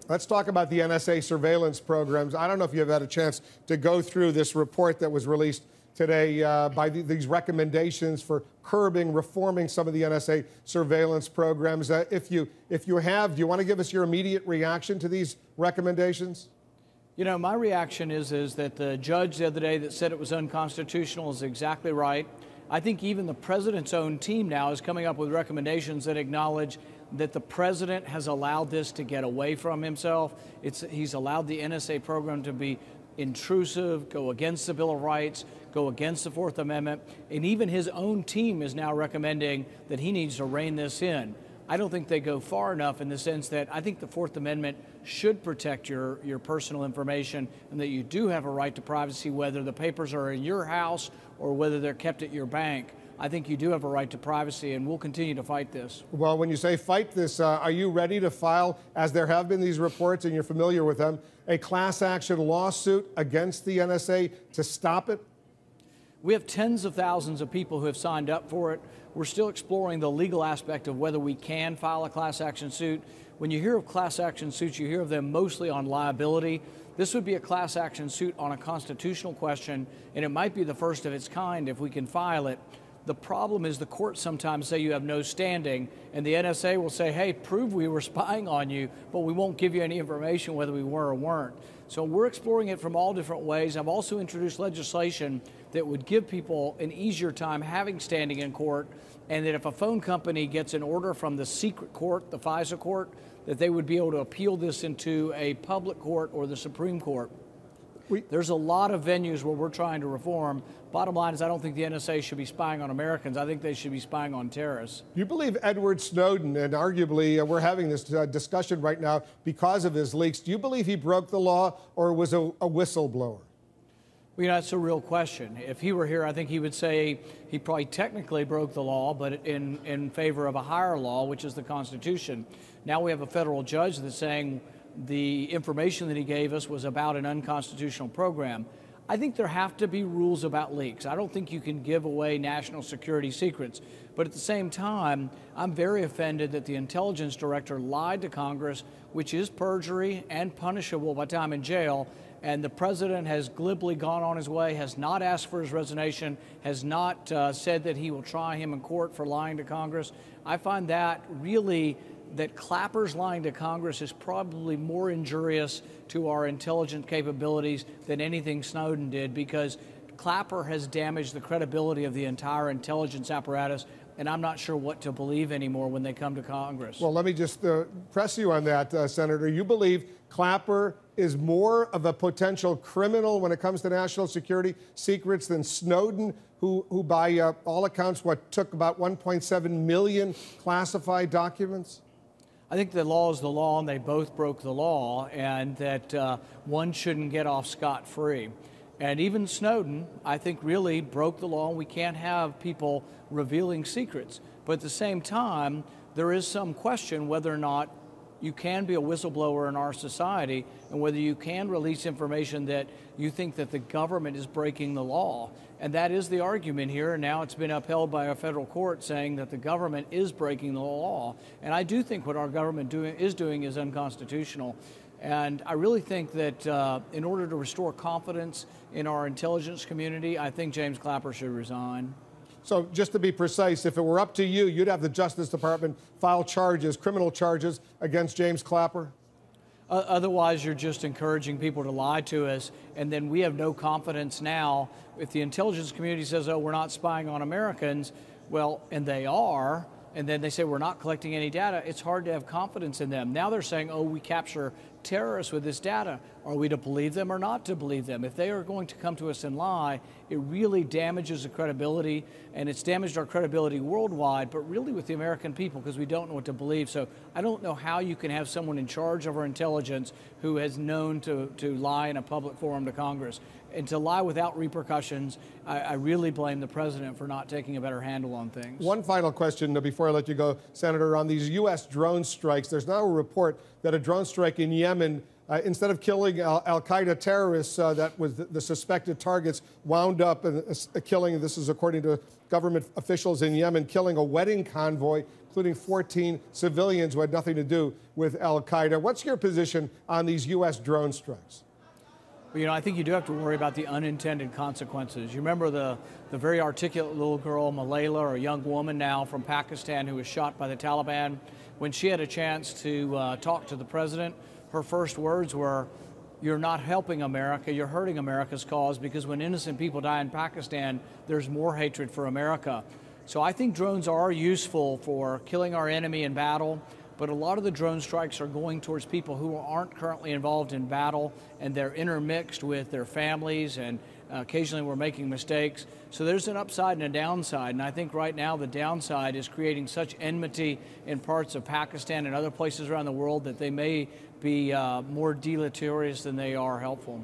Let's talk about the NSA surveillance programs. I don't know if you've had a chance to go through this report that was released today by these recommendations for curbing, reforming some of the NSA surveillance programs. If you have, do you want to give us your immediate reaction to these recommendations? You know, my reaction is that the judge the other day that said it was unconstitutional is exactly right. I think even the president's own team now is coming up with recommendations that acknowledge that the president has allowed this to get away from himself. He's allowed the NSA program to be intrusive, go against the Bill of Rights, go against the Fourth Amendment, and even his own team is now recommending that he needs to rein this in. I don't think they go far enough in the sense that I think the Fourth Amendment should protect your personal information and that you do have a right to privacy, whether the papers are in your house or whether they're kept at your bank. I think you do have a right to privacy, and we'll continue to fight this. Well, when you say fight this, are you ready to file, as there have been these reports and you're familiar with them, a class action lawsuit against the NSA to stop it? We have tens of thousands of people who have signed up for it. We're still exploring the legal aspect of whether we can file a class action suit. When you hear of class action suits, you hear of them mostly on liability. This would be a class action suit on a constitutional question, and it might be the first of its kind if we can file it. The problem is the courts sometimes say you have no standing, and the NSA will say, hey, prove we were spying on you, but we won't give you any information whether we were or weren't. So we're exploring it from all different ways. I've also introduced legislation that would give people an easier time having standing in court, and that if a phone company gets an order from the secret court, the FISA court, that they would be able to appeal this into a public court or the Supreme Court. There's a lot of venues where we're trying to reform. Bottom line is I don't think the NSA should be spying on Americans. I think they should be spying on terrorists. You believe Edward Snowden, and arguably we're having this discussion right now because of his leaks, do you believe he broke the law or was a whistleblower? Well, you know, that's a real question. If he were here, I think he would say he probably technically broke the law, but in favor of a higher law, which is the Constitution. Now we have a federal judge that's saying the information that he gave us was about an unconstitutional program. I think there have to be rules about leaks. I don't think you can give away national security secrets. But at the same time, I'm very offended that the intelligence director lied to Congress, which is perjury and punishable by time in jail. And the president has glibly gone on his way, has not asked for his resignation, has not said that he will try him in court for lying to Congress. I find that really that Clapper's lying to Congress is probably more injurious to our intelligence capabilities than anything Snowden did, because Clapper has damaged the credibility of the entire intelligence apparatus, and I'm not sure what to believe anymore when they come to Congress. Well, let me just press you on that, Senator. You believe Clapper is more of a potential criminal when it comes to national security secrets than Snowden, who by all accounts, took about 1.7 million classified documents? I think the law is the law, and they both broke the law, and that one shouldn't get off scot-free. And even Snowden, I think, really broke the law. We can't have people revealing secrets. But at the same time, there is some question whether or not you can be a whistleblower in our society and whether you can release information that you think that the government is breaking the law. And that is the argument here, and now it's been upheld by a federal court saying that the government is breaking the law. And I do think what our government is doing is unconstitutional. And I really think that in order to restore confidence in our intelligence community, I think James Clapper should resign. So just to be precise, if it were up to you, you'd have the Justice Department file charges, criminal charges against James Clapper? Otherwise, you're just encouraging people to lie to us, and then we have no confidence now. If the intelligence community says, oh, we're not spying on Americans, well, and they are, and then they say we're not collecting any data, it's hard to have confidence in them. Now they're saying, oh, we capture terrorists with this data. Are we to believe them or not to believe them? If they are going to come to us and lie, it really damages the credibility, and it's damaged our credibility worldwide, but really with the American people, because we don't know what to believe. So I don't know how you can have someone in charge of our intelligence who has known to lie in a public forum to Congress. And to lie without repercussions, I really blame the president for not taking a better handle on things. One final question before I let you go, Senator. On these U.S. drone strikes, there's now a report that a drone strike in Yemen, instead of killing al-Qaeda terrorists, that was the suspected targets, wound up killing, this is according to government officials in Yemen, killing a wedding convoy including 14 civilians who had nothing to do with al-Qaeda. What's your position on these U.S. drone strikes? Well, I think you do have to worry about the unintended consequences. You remember the very articulate little girl, Malayla, or a young woman now from Pakistan who was shot by the Taliban. When she had a chance to talk to the president, her first words were, "You're not helping America, you're hurting America's cause, because when innocent people die in Pakistan, there's more hatred for America." So I think drones are useful for killing our enemy in battle, but a lot of the drone strikes are going towards people who aren't currently involved in battle, and they're intermixed with their families, and occasionally we're making mistakes. So there's an upside and a downside, and I think right now the downside is creating such enmity in parts of Pakistan and other places around the world that they may be more deleterious than they are helpful.